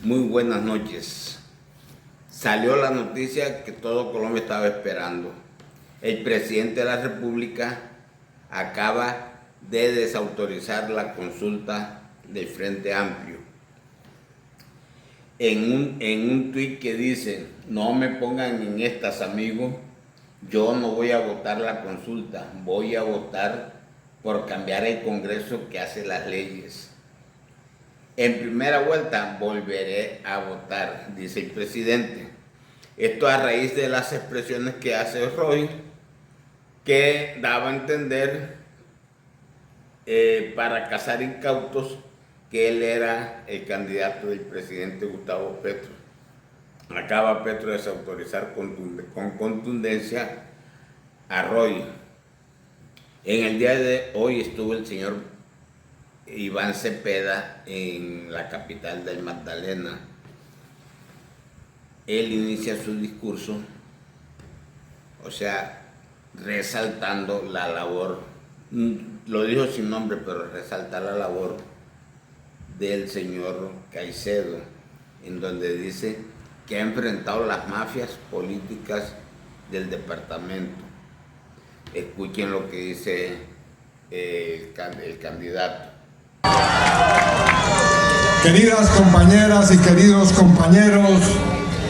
Muy buenas noches. Salió la noticia que todo Colombia estaba esperando. El presidente de la República acaba de desautorizar la consulta del Frente Amplio. En un tuit que dice: no me pongan en estas, amigos, yo no voy a votar la consulta, voy a votar por cambiar el Congreso que hace las leyes. En primera vuelta volveré a votar, dice el presidente. Esto a raíz de las expresiones que hace Roy, que daba a entender para cazar incautos que él era el candidato del presidente Gustavo Petro. Acaba Petro de desautorizar con contundencia a Roy. En el día de hoy estuvo el señor Iván Cepeda en la capital del Magdalena. Él inicia su discurso, o sea, resaltando la labor, lo dijo sin nombre, pero resalta la labor del señor Caicedo, en donde dice que ha enfrentado las mafias políticas del departamento. Escuchen lo que dice el candidato. Queridas compañeras y queridos compañeros,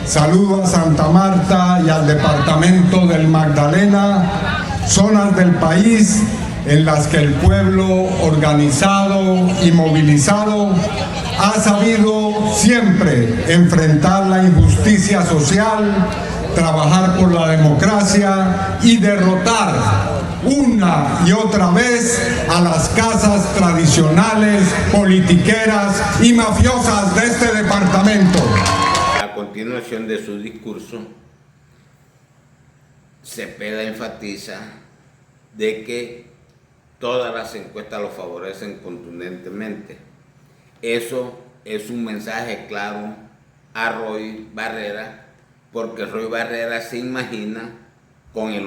saludo a Santa Marta y al departamento del Magdalena, zonas del país en las que el pueblo organizado y movilizado ha sabido siempre enfrentar la injusticia social, trabajar por la democracia y derrotar una y otra vez a las casas tradicionales, politiqueras y mafiosas de este departamento. A continuación de su discurso, Cepeda enfatiza de que todas las encuestas lo favorecen contundentemente. Eso es un mensaje claro a Roy Barrera, porque Roy Barrera se imagina con el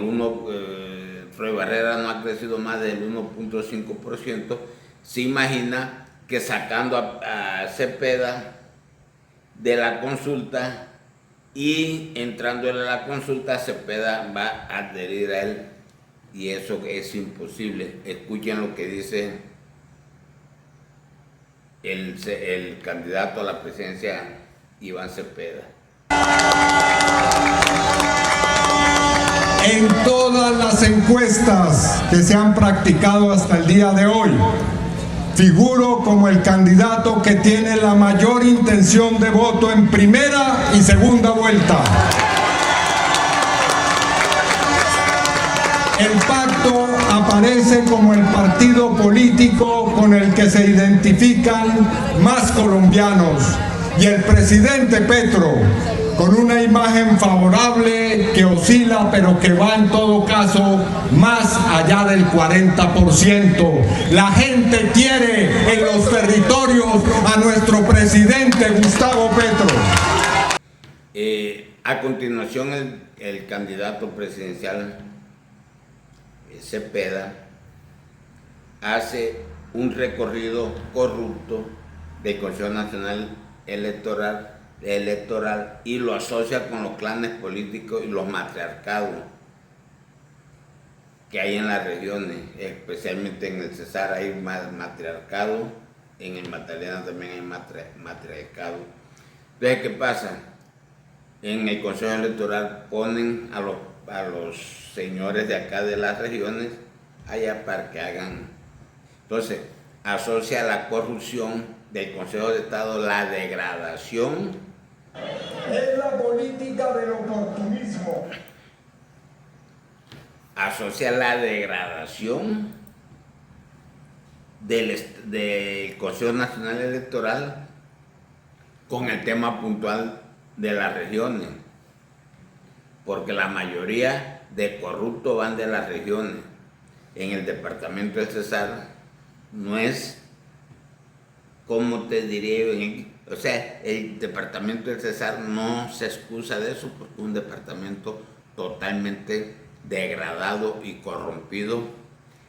Roy Barrera no ha crecido más del 1.5%, se imagina que sacando a Cepeda de la consulta y entrándole a la consulta, Cepeda va a adherir a él, y eso es imposible. Escuchen lo que dice el candidato a la presidencia, Iván Cepeda. En todas las encuestas que se han practicado hasta el día de hoy, figuro como el candidato que tiene la mayor intención de voto en primera y segunda vuelta. El pacto aparece como el partido político con el que se identifican más colombianos, y el presidente Petro, con una imagen favorable que oscila, pero que va en todo caso más allá del 40%. La gente quiere en los territorios a nuestro presidente Gustavo Petro. A continuación, el candidato presidencial Cepeda hace un recorrido corrupto del Consejo Nacional Electoral y lo asocia con los clanes políticos y los matriarcados que hay en las regiones, especialmente en el Cesar hay matriarcado, en el Magdalena también hay matriarcado. Entonces, ¿qué pasa? En el Consejo Electoral ponen a los señores de acá de las regiones allá para que hagan. Entonces, asocia la corrupción del Consejo de Estado, la degradación. Es la política del oportunismo. Asocia la degradación del Consejo Nacional Electoral con el tema puntual de las regiones, porque la mayoría de corruptos van de las regiones. En el departamento del Cesar no es, ¿cómo te diré? O sea, el departamento del Cesar no se excusa de eso, porque es un departamento totalmente degradado y corrompido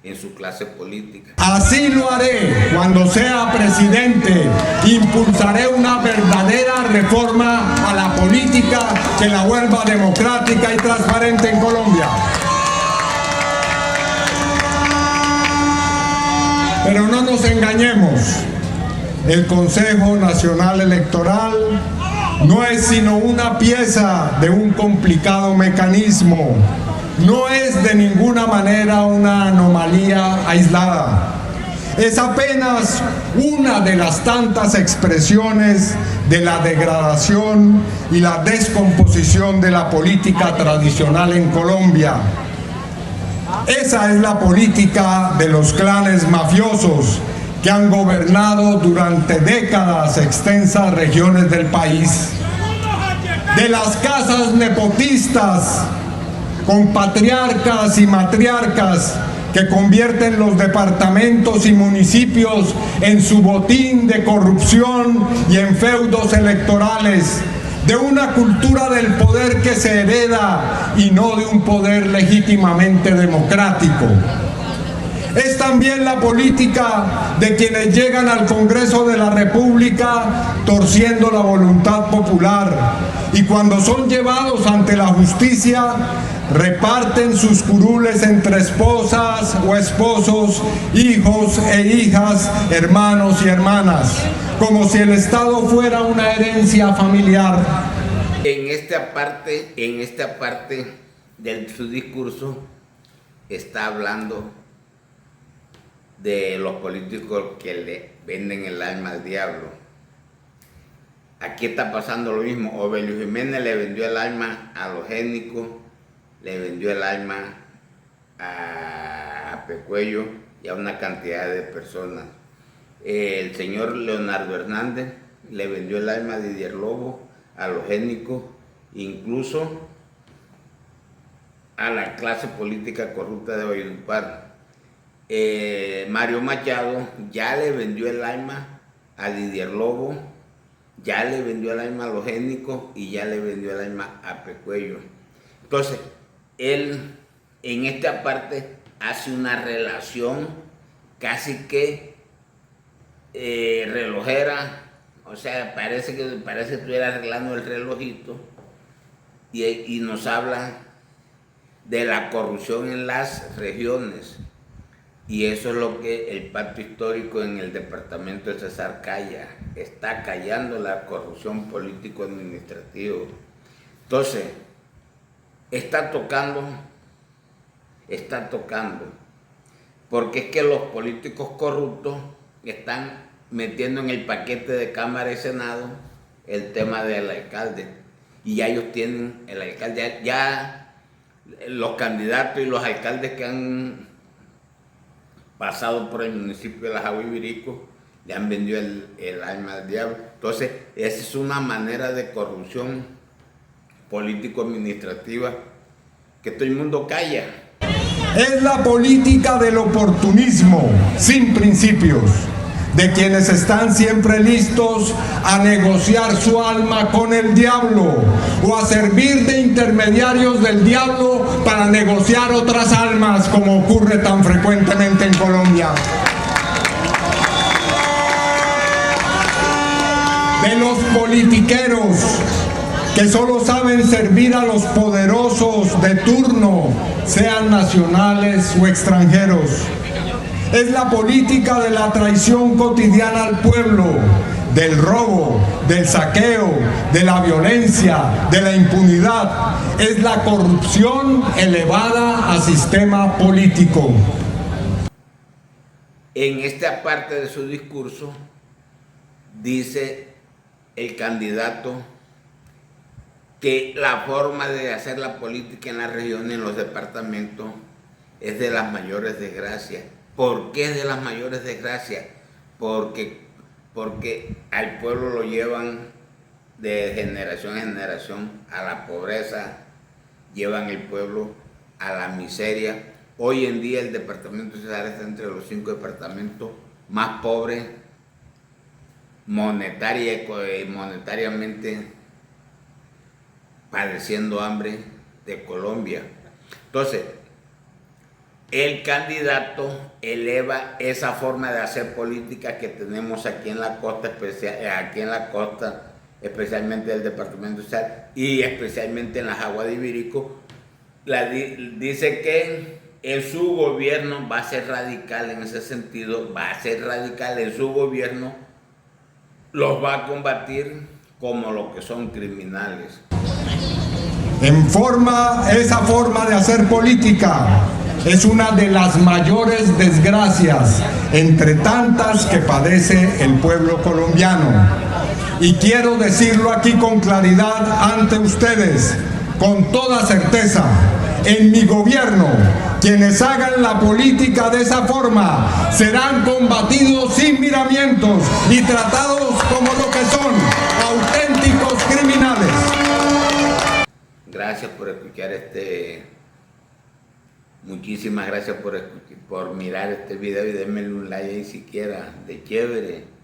en su clase política. Así lo haré cuando sea presidente. Impulsaré una verdadera reforma a la política que la vuelva democrática y transparente en Colombia. Pero no nos engañemos, el Consejo Nacional Electoral no es sino una pieza de un complicado mecanismo, no es de ninguna manera una anomalía aislada. Es apenas una de las tantas expresiones de la degradación y la descomposición de la política tradicional en Colombia. Esa es la política de los clanes mafiosos que han gobernado durante décadas extensas regiones del país. De las casas nepotistas con patriarcas y matriarcas que convierten los departamentos y municipios en su botín de corrupción y en feudos electorales, de una cultura del poder que se hereda y no de un poder legítimamente democrático. Es también la política de quienes llegan al Congreso de la República torciendo la voluntad popular y cuando son llevados ante la justicia reparten sus curules entre esposas o esposos, hijos e hijas, hermanos y hermanas, como si el Estado fuera una herencia familiar. En esta parte de su discurso está hablando de los políticos que le venden el alma al diablo. Aquí está pasando lo mismo. Ovelio Jiménez le vendió el alma a los étnicos, le vendió el alma a Pecuello y a una cantidad de personas. El señor Leonardo Hernández le vendió el alma a Didier Lobo, a los étnicos, incluso a la clase política corrupta de Valledupar. Mario Machado ya le vendió el alma a Didier Lobo, ya le vendió el alma a los étnicos y ya le vendió el alma a Pecuello. Entonces, él en esta parte hace una relación casi que relojera, o sea, parece que estuviera arreglando el relojito y nos habla de la corrupción en las regiones. Y eso es lo que el pacto histórico en el departamento de Cesar calla. Está callando la corrupción político-administrativa. Entonces, está tocando, porque es que los políticos corruptos están metiendo en el paquete de Cámara y Senado el tema del alcalde. Y ya ellos tienen el alcalde, ya los candidatos y los alcaldes que han pasado por el municipio de La Javibirico, le han vendido el alma al diablo. Entonces, esa es una manera de corrupción político-administrativa que todo el mundo calla. Es la política del oportunismo, sin principios, de quienes están siempre listos a negociar su alma con el diablo o a servir de intermediarios del diablo para negociar otras almas, como ocurre tan frecuentemente en Colombia. De los politiqueros que solo saben servir a los poderosos de turno, sean nacionales o extranjeros. Es la política de la traición cotidiana al pueblo, del robo, del saqueo, de la violencia, de la impunidad. Es la corrupción elevada a sistema político. En esta parte de su discurso dice el candidato que la forma de hacer la política en la región y en los departamentos es de las mayores desgracias. ¿Por qué es de las mayores desgracias? Porque al pueblo lo llevan de generación en generación a la pobreza, llevan el pueblo a la miseria. Hoy en día el departamento de Cesar está entre los 5 departamentos más pobres monetariamente, padeciendo hambre de Colombia. Entonces, el candidato eleva esa forma de hacer política que tenemos aquí en la costa, especialmente del Departamento Social y especialmente en las aguas de Ibirico, dice que su gobierno va a ser radical en ese sentido, va a ser radical en su gobierno, los va a combatir como lo que son criminales. Esa forma de hacer política es una de las mayores desgracias entre tantas que padece el pueblo colombiano. Y quiero decirlo aquí con claridad ante ustedes, con toda certeza: en mi gobierno, quienes hagan la política de esa forma serán combatidos sin miramientos y tratados como lo que son, auténticos criminales. Gracias por escuchar muchísimas gracias por mirar este video y denme un like ahí siquiera, de chévere.